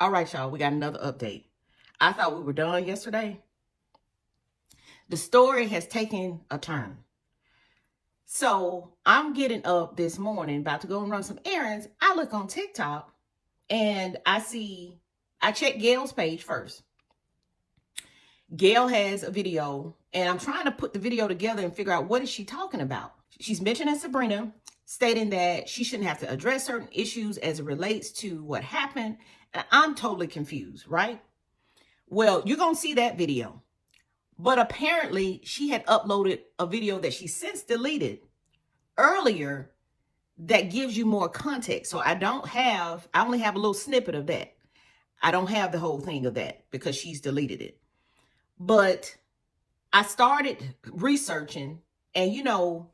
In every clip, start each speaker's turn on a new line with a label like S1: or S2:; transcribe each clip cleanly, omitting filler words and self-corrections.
S1: All right, y'all, we got another update. I thought we were done yesterday. The story has taken a turn. So I'm getting up this morning, about to go and run some errands. I look on TikTok and I check Gail's page first. Gail has a video and I'm trying to put the video together and figure out what is she talking about. She's mentioning Sabrina, stating that she shouldn't have to address certain issues as it relates to what happened. And I'm totally confused, right? Well, you're going to see that video. But apparently she had uploaded a video that she since deleted earlier that gives you more context. So I only have a little snippet of that. I don't have the whole thing of that because she's deleted it. But I started researching, and you know,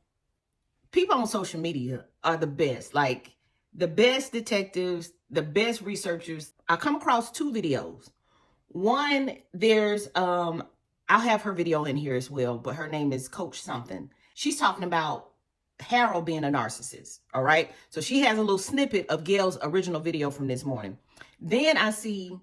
S1: people on social media are the best, like the best detectives, the best researchers. I come across two videos. One, there's I'll have her video in here as well, but her name is Coach something. She's talking about Harold being a narcissist. All right. So she has a little snippet of Gail's original video from this morning. Then I see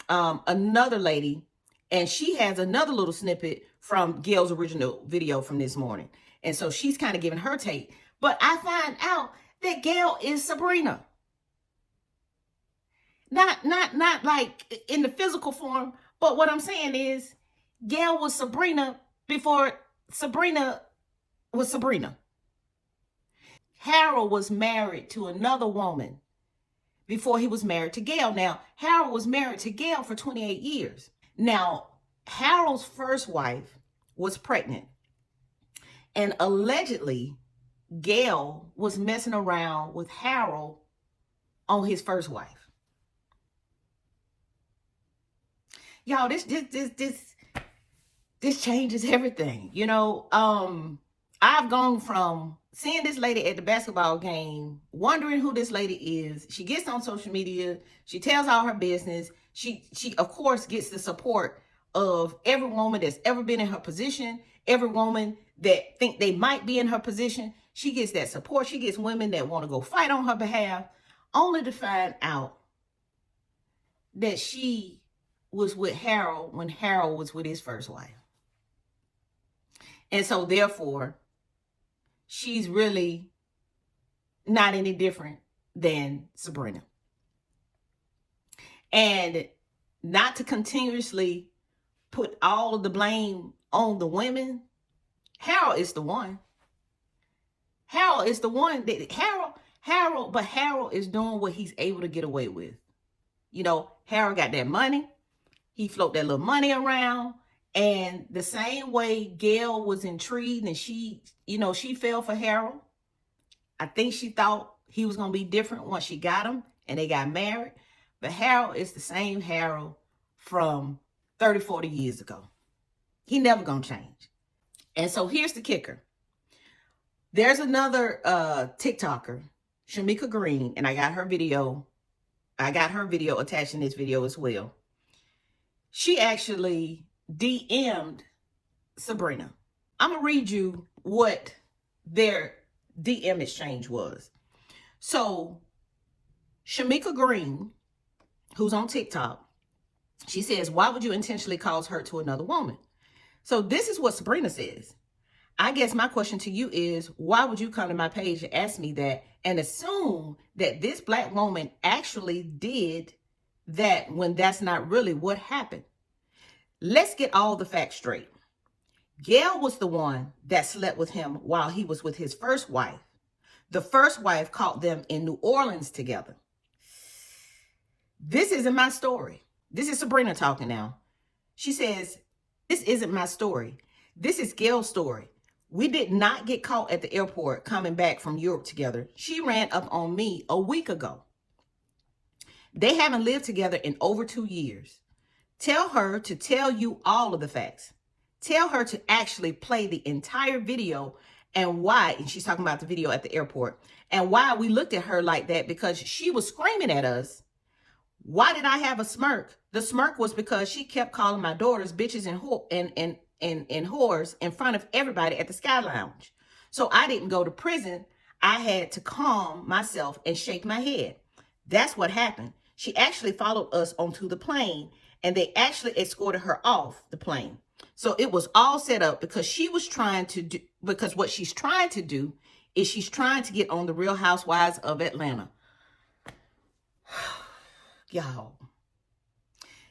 S1: another lady, and she has another little snippet from Gail's original video from this morning. And so she's kind of giving her take. But I find out that Gail is Sabrina. Not like in the physical form, but what I'm saying is Gail was Sabrina before Sabrina was Sabrina. Harold was married to another woman before he was married to Gail. Now, Harold was married to Gail for 28 years. Now, Harold's first wife was pregnant. And allegedly, Gail was messing around with Harold on his first wife. Y'all, this changes everything. You know, I've gone from seeing this lady at the basketball game, wondering who this lady is. She gets on social media. She tells all her business. She of course gets the support of every woman that's ever been in her position, every woman that think they might be in her position. She gets that support. She gets women that want to go fight on her behalf, only to find out that she was with Harold when Harold was with his first wife. And so therefore, she's really not any different than Sabrina. And not to continuously put all of the blame on the women, Harold is the one. Harold is the one that Harold is doing what he's able to get away with. You know, Harold got that money. He floated that little money around. And the same way Gail was intrigued and she fell for Harold. I think she thought he was going to be different once she got him and they got married. But Harold is the same Harold from 30, 40 years ago. He never going to change. And so here's the kicker. There's another TikToker, Shamika Green, and I got her video attached in this video as well. She actually DM'd Sabrina. I'm going to read you what their DM exchange was. So Shamika Green, who's on TikTok, she says, why would you intentionally cause hurt to another woman? So this is what Sabrina says. I guess my question to you is, why would you come to my page and ask me that and assume that this black woman actually did that when that's not really what happened? Let's get all the facts straight. Gail was the one that slept with him while he was with his first wife. The first wife caught them in New Orleans together. This isn't my story. This is Sabrina talking now. She says, this isn't my story. This is Gail's story. We did not get caught at the airport coming back from Europe together. She ran up on me a week ago. They haven't lived together in over 2 years. Tell her to tell you all of the facts. Tell her to actually play the entire video and why, and she's talking about the video at the airport, and why we looked at her like that because she was screaming at us. Why did I have a smirk? The smirk was because she kept calling my daughters bitches and whores in front of everybody at the Sky Lounge. So I didn't go to prison. I had to calm myself and shake my head. That's what happened. She actually followed us onto the plane, and they actually escorted her off the plane. So it was all set up because she was trying to do, because what she's trying to do is she's trying to get on the Real Housewives of Atlanta. Y'all,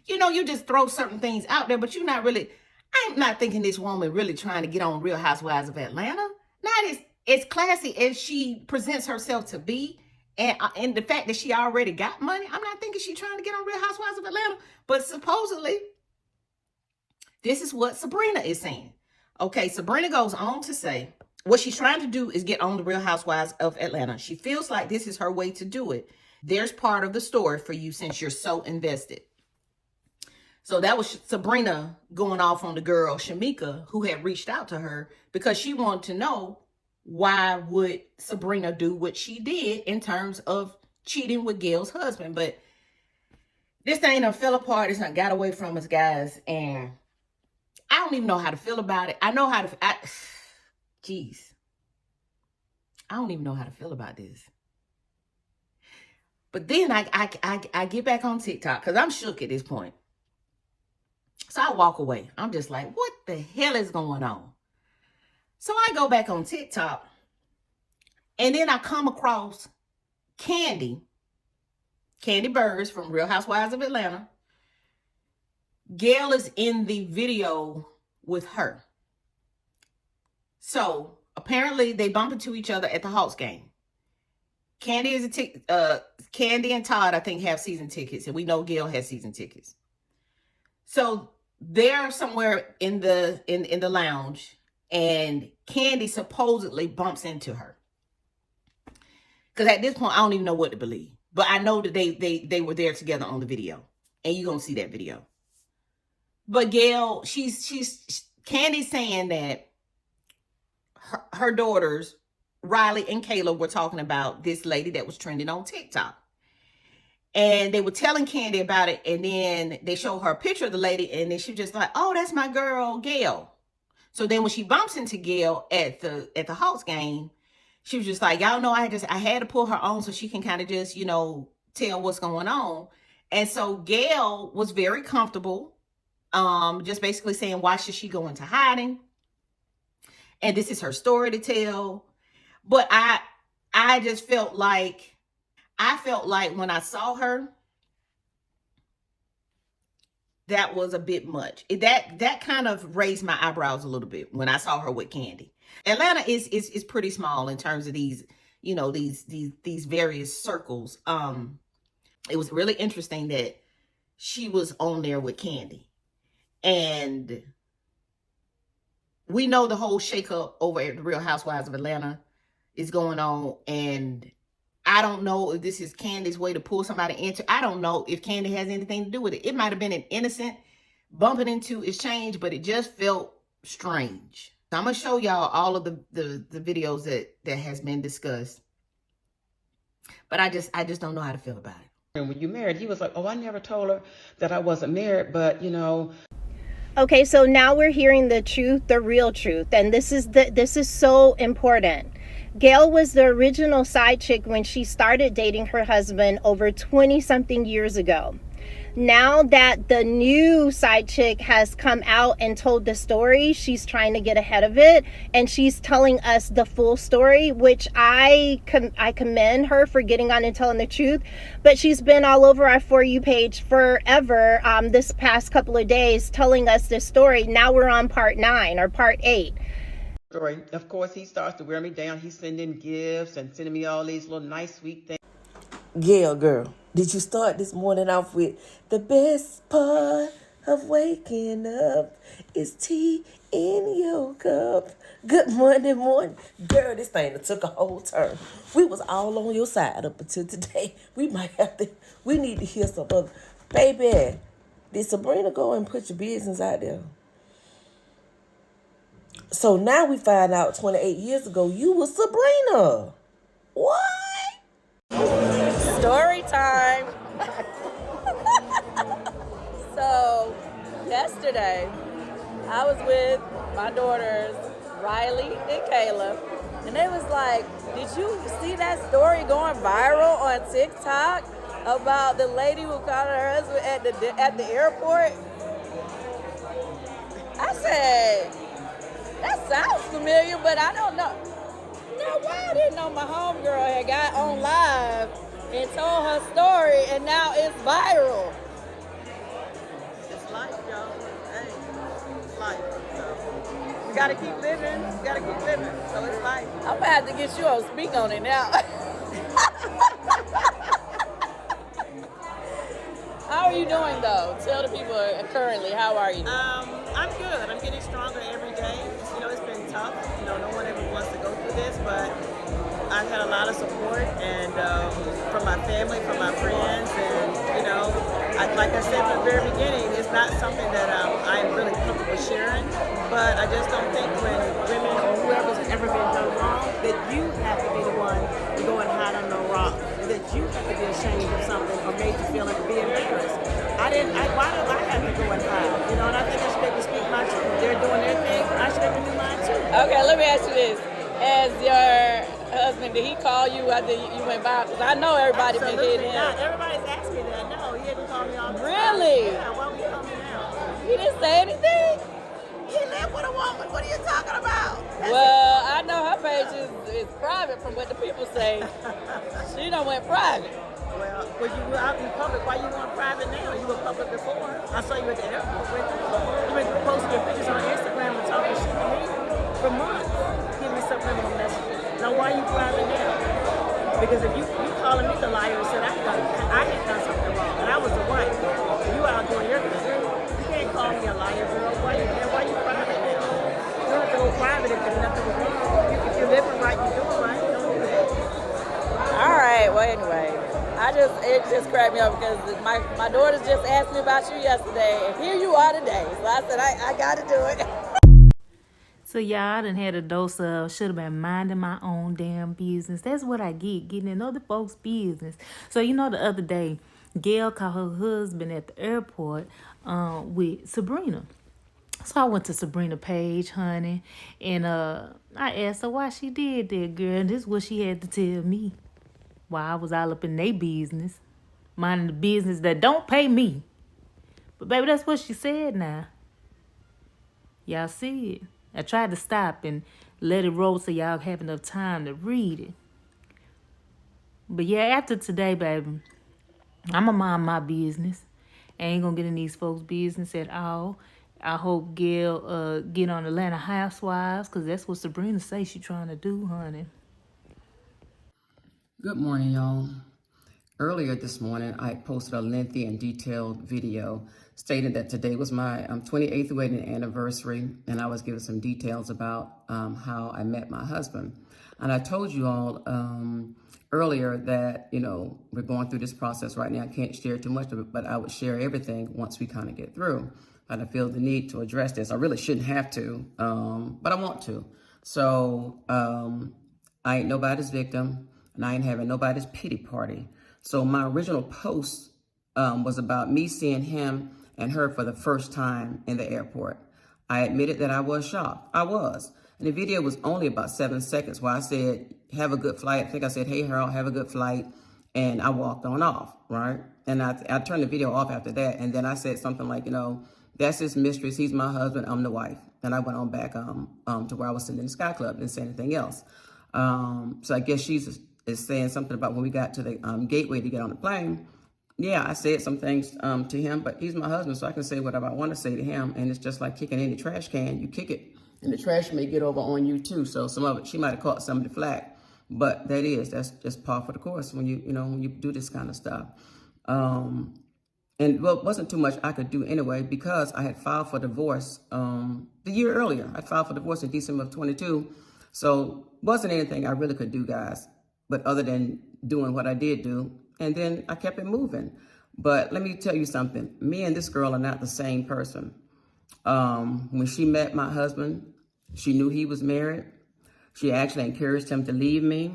S1: you know, you just throw certain things out there, but you're not really, I'm not thinking this woman really trying to get on Real Housewives of Atlanta. Not as classy as she presents herself to be. And the fact that she already got money, I'm not thinking she's trying to get on Real Housewives of Atlanta. But supposedly, this is what Sabrina is saying. Okay, Sabrina goes on to say, what she's trying to do is get on the Real Housewives of Atlanta. She feels like this is her way to do it. There's part of the story for you since you're so invested. So that was Sabrina going off on the girl, Shamika, who had reached out to her because she wanted to know why would Sabrina do what she did in terms of cheating with Gail's husband. But this thing done fell apart. It's not got away from us, guys. And I don't even know how to feel about it. I know how to, jeez. I don't even know how to feel about this. But then I get back on TikTok because I'm shook at this point. So I walk away. I'm just like, what the hell is going on? So I go back on TikTok. And then I come across Kandi Burrs from Real Housewives of Atlanta. Gail is in the video with her. So apparently they bump into each other at the Hawks game. Kandi and Todd, I think, have season tickets, and we know Gail has season tickets. So they're somewhere in the lounge, and Kandi supposedly bumps into her. Because at this point, I don't even know what to believe. But I know that they were there together on the video, and you're gonna see that video. But Gail, Candy's saying that her daughters, Riley and Kayla, were talking about this lady that was trending on TikTok. And they were telling Kandi about it, and then they show her a picture of the lady, and then she was just like, oh, that's my girl, Gail. So then when she bumps into Gail at the Hawks game, she was just like, y'all know I had to pull her on so she can kind of just, you know, tell what's going on. And so Gail was very comfortable, just basically saying, why should she go into hiding? And this is her story to tell. But I just felt like, when I saw her, that was a bit much. That kind of raised my eyebrows a little bit when I saw her with Kandi. Atlanta is pretty small in terms of these, you know, these various circles. It was really interesting that she was on there with Kandi. And we know the whole shakeup over at the Real Housewives of Atlanta is going on, and I don't know if this is Candy's way to pull somebody into. I don't know if Kandi has anything to do with it. It might have been an innocent bumping into exchange, but it just felt strange. So I'm gonna show y'all all of the videos that has been discussed, but I just don't know how to feel about it.
S2: And when you married, he was like, oh, I never told her that I wasn't married, but you know.
S3: Okay, so now we're hearing the truth, the real truth, and this is so important. Gail was the original side chick when she started dating her husband over 20-something years ago. Now that the new side chick has come out and told the story, she's trying to get ahead of it, and she's telling us the full story, which I commend her for getting on and telling the truth. But she's been all over our For You page forever, this past couple of days, telling us this story. Now we're on part 9 or part 8.
S2: Story. Of course, he starts to wear me down. He's sending gifts and sending me all these little nice, sweet things.
S4: Gail, girl, did you start this morning off with the best part of waking up is tea in your cup? Good morning, morning. Girl, this thing took a whole turn. We was all on your side up until today. We need to hear some other. Baby, did Sabrina go and put your business out there? So now we find out 28 years ago you was Sabrina. What?
S5: Story time. So yesterday I was with my daughters, Riley and Kayla, and they was like, did you see that story going viral on TikTok about the lady who called her husband at the airport? I said, that sounds familiar, but I don't know. Now, why I didn't know my homegirl had got on live and told her story, and now it's viral.
S2: It's life, y'all. Hey, it's life. So we gotta keep living. We gotta keep living. So it's life.
S5: I'm gonna have to get you on speak on it now. How are you doing though? Tell the people currently, how are you?
S2: I'm good. I'm getting stronger every day. It's been tough. No one ever wants to go through this, but I've had a lot of support and from my family, from my friends, and like I said from the very beginning, it's not something that I'm really comfortable sharing. But I just don't think when women or whoever's ever been done wrong that you have to be the one to go and hide under a rock, that you have to be ashamed of something or made you feel like being embarrassed. Why do I have to go and hide? And I think I should be able to speak my truth. They're doing their thing. I should be able to do mine too.
S5: Okay, let me ask you this. As your husband, did he call you after you went by? Because I know everybody been hitting him.
S2: Not. Everybody's asked me that. No, he didn't call me all the time.
S5: Really?
S2: Yeah, why would he call me now?
S5: He didn't say anything?
S2: He lived with a woman. What are you talking about?
S5: Well, I know her page is private from what the people say. She done went private.
S2: Well, you were out in public. Why you going private now? You were public before. I saw you at the airport with him. You been posting your pictures on Instagram and talking shit to me for months. Give me subliminal messages. Now, why are you private now? Because if you calling me the liar and said I had done something wrong, and I was the wife, you out doing your thing. You can't call me a liar, girl. Why you private now? You don't have to go private if there's nothing wrong. If you're living right, you're doing right. Don't do that.
S5: All right, well, anyway. It just cracked me up because my daughters just asked me about you yesterday, and here you are today. So I said, I got to do it.
S6: So y'all, I done had a dose of should have been minding my own damn business. That's what I get, getting in other folks' business. So the other day, Gail called her husband at the airport with Sabrina. So I went to Sabrina page, honey, and I asked her why she did that, girl. And this is what she had to tell me. While I was all up in their business, minding the business that don't pay me. But baby, that's what she said now. Y'all see it. I tried to stop and let it roll so y'all have enough time to read it. But yeah, after today, baby, I'ma mind my business. I ain't gonna get in these folks' business at all. I hope Gail get on Atlanta Housewives, because that's what Sabrina say she trying to do, honey.
S7: Good morning, y'all. Earlier this morning, I posted a lengthy and detailed video stating that today was my 28th wedding anniversary, and I was giving some details about how I met my husband. And I told you all earlier that, we're going through this process right now. I can't share too much of it, but I would share everything once we kind of get through. But I feel the need to address this. I really shouldn't have to, but I want to. So I ain't nobody's victim. And I ain't having nobody's pity party. So my original post was about me seeing him and her for the first time in the airport. I admitted that I was shocked. I was. And the video was only about 7 seconds where I said, have a good flight. I think I said, hey, Harold, have a good flight. And I walked on off, right? And I turned the video off after that. And then I said something like, that's his mistress. He's my husband. I'm the wife. And I went on back to where I was sitting in the Sky Club. Didn't say anything else. So I guess she's is saying something about when we got to the gateway to get on the plane. Yeah, I said some things to him, but he's my husband, so I can say whatever I want to say to him. And it's just like kicking any trash can. You kick it, and the trash may get over on you too. So some of it, she might have caught some of the flack, but that's just par for the course when you do this kind of stuff. And it wasn't too much I could do anyway, because I had filed for divorce the year earlier. I filed for divorce in December of 22, so wasn't anything I really could do, guys. But other than doing what I did do, and then I kept it moving. But let me tell you something. Me and this girl are not the same person. When she met my husband, she knew he was married. She actually encouraged him to leave me.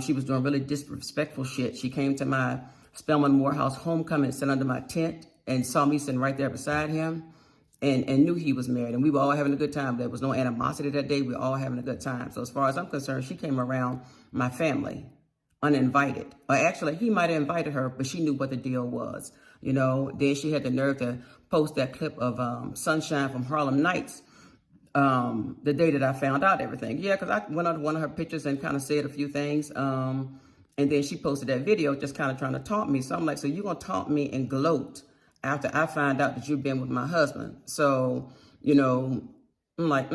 S7: She was doing really disrespectful shit. She came to my Spelman Morehouse homecoming and sat under my tent and saw me sitting right there beside him and knew he was married. And we were all having a good time. There was no animosity that day. We were all having a good time. So as far as I'm concerned, she came around my family uninvited. Or actually, he might have invited her, but she knew what the deal was. You know, then she had the nerve to post that clip of Sunshine from Harlem Nights the day that I found out everything. Yeah, because I went on one of her pictures and kind of said a few things. And then she posted that video just kind of trying to taunt me. So I'm like, so you're going to taunt me and gloat after I find out that you've been with my husband. So, you know, I'm like,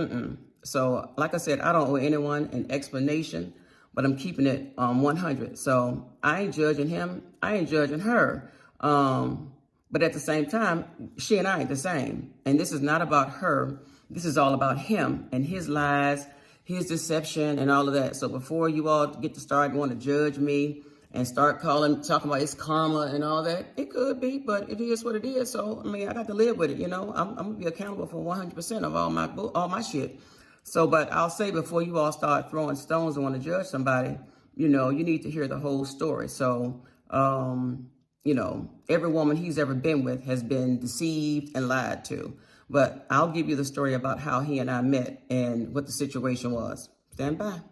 S7: So like I said, I don't owe anyone an explanation, but I'm keeping it 100. So I ain't judging him. I ain't judging her. But at the same time, she and I ain't the same. And this is not about her. This is all about him and his lies, his deception, and all of that. So before you all get to start want to judge me and start talking about it's karma and all that, it could be, but it is what it is. So, I mean, I got to live with it, you know. I'm going to be accountable for 100% of all my shit. So, but I'll say before you all start throwing stones and want to judge somebody, you know, you need to hear the whole story. So, you know, every woman he's ever been with has been deceived and lied to. But I'll give you the story about how he and I met and what the situation was. Stand by.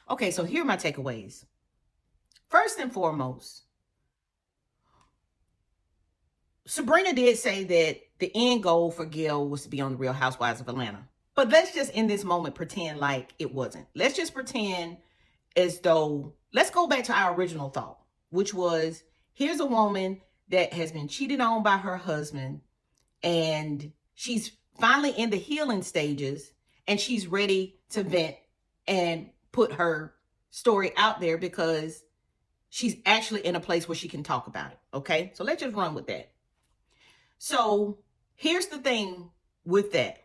S1: Okay, so here are my takeaways. First and foremost, Sabrina did say that the end goal for Gail was to be on the Real Housewives of Atlanta. But let's just in this moment pretend like it wasn't. Let's just pretend as though, let's go back to our original thought, which was, here's a woman that has been cheated on by her husband, and she's finally in the healing stages, and she's ready to vent and put her story out there because she's actually in a place where she can talk about it. Okay, so let's just run with that. So here's the thing with that.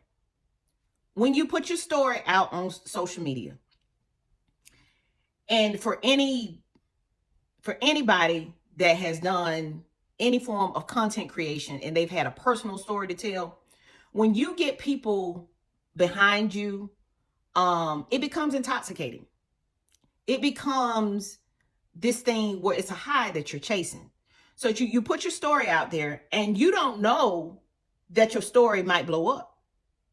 S1: When you put your story out on social media, and for anybody that has done any form of content creation and they've had a personal story to tell, when you get people behind you, it becomes intoxicating. It becomes this thing where it's a high that you're chasing. So you put your story out there and you don't know that your story might blow up,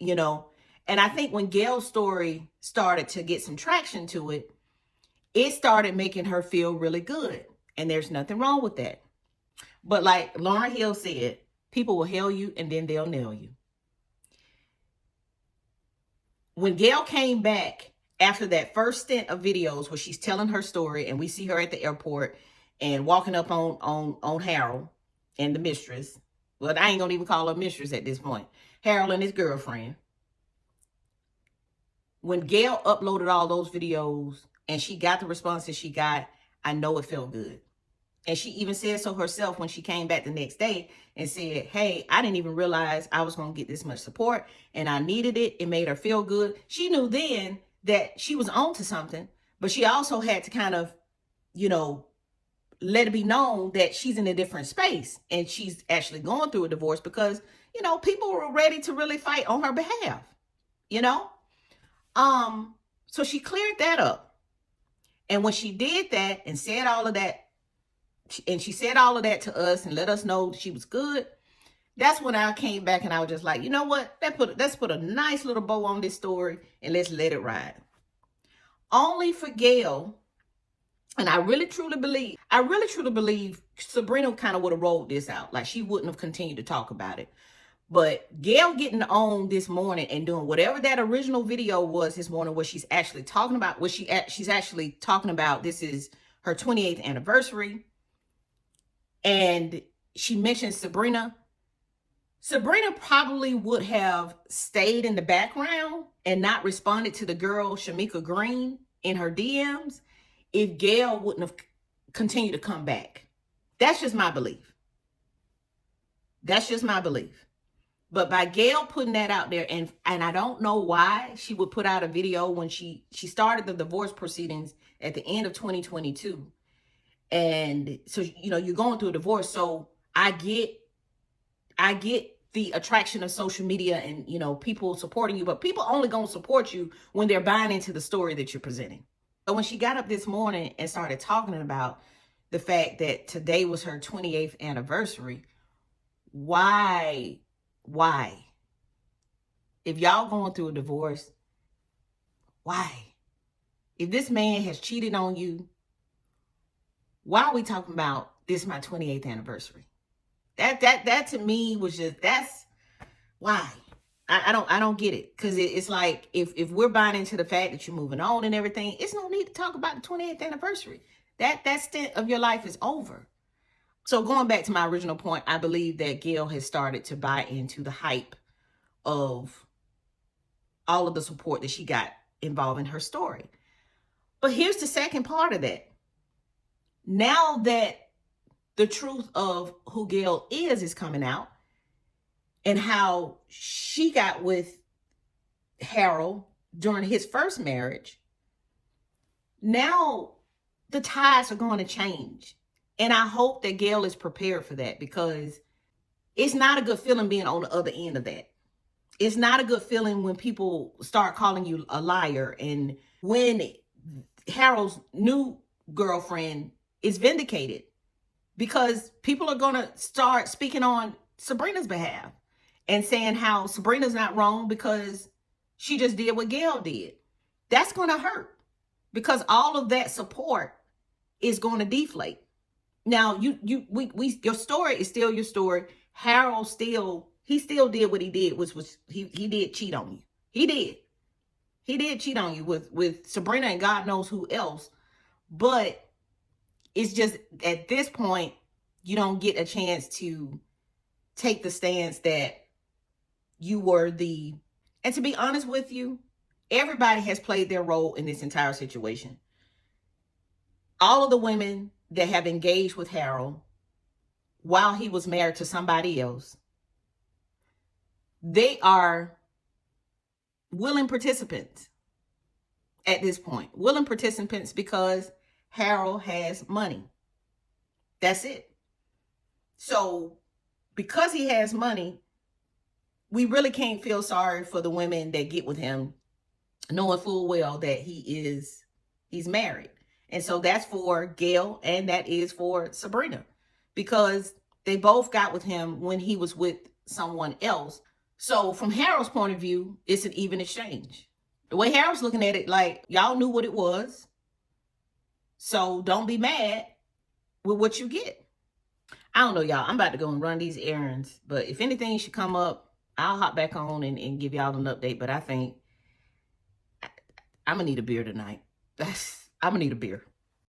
S1: you know? And I think when Gail's story started to get some traction to it, it started making her feel really good. And there's nothing wrong with that. But like Lauryn Hill said, people will hail you and then they'll nail you. When Gail came back after that first stint of videos where she's telling her story and we see her at the airport and walking up on Harold and the mistress. Well, I ain't gonna even call her mistress at this point. Harold and his girlfriend. When Gail uploaded all those videos and she got the responses she got, I know it felt good. And she even said so herself when she came back the next day and said, hey, I didn't even realize I was going to get this much support and I needed it. It made her feel good. She knew then that she was on to something, but she also had to kind of, you know, let it be known that she's in a different space and she's actually going through a divorce because, you know, people were ready to really fight on her behalf, you know? So she cleared that up. And when she did that and said all of that, and she said all of that to us and let us know she was good, that's when I came back and I was just like, you know what? Let's put a nice little bow on this story and let's let it ride. Only for Gail, and I really truly believe Sabrina kind of would have rolled this out. Like she wouldn't have continued to talk about it. But Gail getting on this morning and doing whatever that original video was this morning, where she's actually talking about she's actually talking about this is her 28th anniversary. And she mentioned Sabrina. Sabrina probably would have stayed in the background and not responded to the girl, Shamika Green, in her DMs if Gail wouldn't have continued to come back. That's just my belief. That's just my belief. But by Gail putting that out there, and I don't know why she would put out a video when she started the divorce proceedings at the end of 2022. And so, you know, you're going through a divorce. So I get the attraction of social media and, you know, people supporting you, but people only going to support you when they're buying into the story that you're presenting. So when she got up this morning and started talking about the fact that today was her 28th anniversary, why? If y'all going through a divorce, why? If this man has cheated on you why are we talking about this is my 28th anniversary? That to me was just, that's why. I don't get it. Because it's like, if we're buying into the fact that you're moving on and everything, it's no need to talk about the 28th anniversary. That stint of your life is over. So going back to my original point, I believe that Gail has started to buy into the hype of all of the support that she got involving her story. But here's the second part of that. Now that the truth of who Gail is coming out, and how she got with Harold during his first marriage, now the tides are going to change. And I hope that Gail is prepared for that, because it's not a good feeling being on the other end of that. It's not a good feeling when people start calling you a liar, and when Harold's new girlfriend is vindicated, because people are going to start speaking on Sabrina's behalf and saying how Sabrina's not wrong because she just did what Gail did. That's going to hurt, because all of that support is going to deflate. Now, your story is still your story. Harold still did what he did, which was he did cheat on you. He did cheat on you with Sabrina and God knows who else. But it's just, at this point, you don't get a chance to take the stance that you were and to be honest with you, everybody has played their role in this entire situation. All of the women that have engaged with Harold while he was married to somebody else, they are willing participants at this point. Willing participants because Harold has money. That's it. So because he has money, we really can't feel sorry for the women that get with him, knowing full well that he's married. And so that's for Gail, and that is for Sabrina, because they both got with him when he was with someone else. So from Harold's point of view, it's an even exchange. The way Harold's looking at it, like, y'all knew what it was, so don't be mad with what you get. I don't know, y'all. I'm about to go and run these errands, but if anything should come up, I'll hop back on and give y'all an update. But I think I'm gonna need a beer tonight. I'm gonna need a beer.